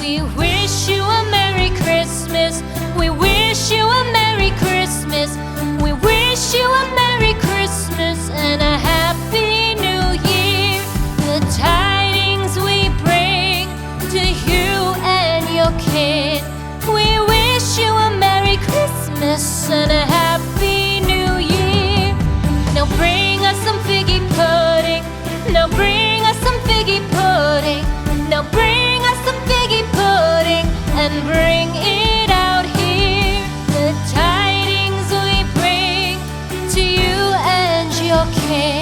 We wish you a Merry Christmas. We wish you a Merry Christmas. We wish you a Merry Christmas and a Happy New Year. The tidings we bring to you and your kid. We wish you a Merry Christmas and a Happy New Year. Now bring us some figgy pudding. Now bring us some figgy pudding. Now bring us some figgy pudding and bring it out here. The tidings we bring to you and your kid.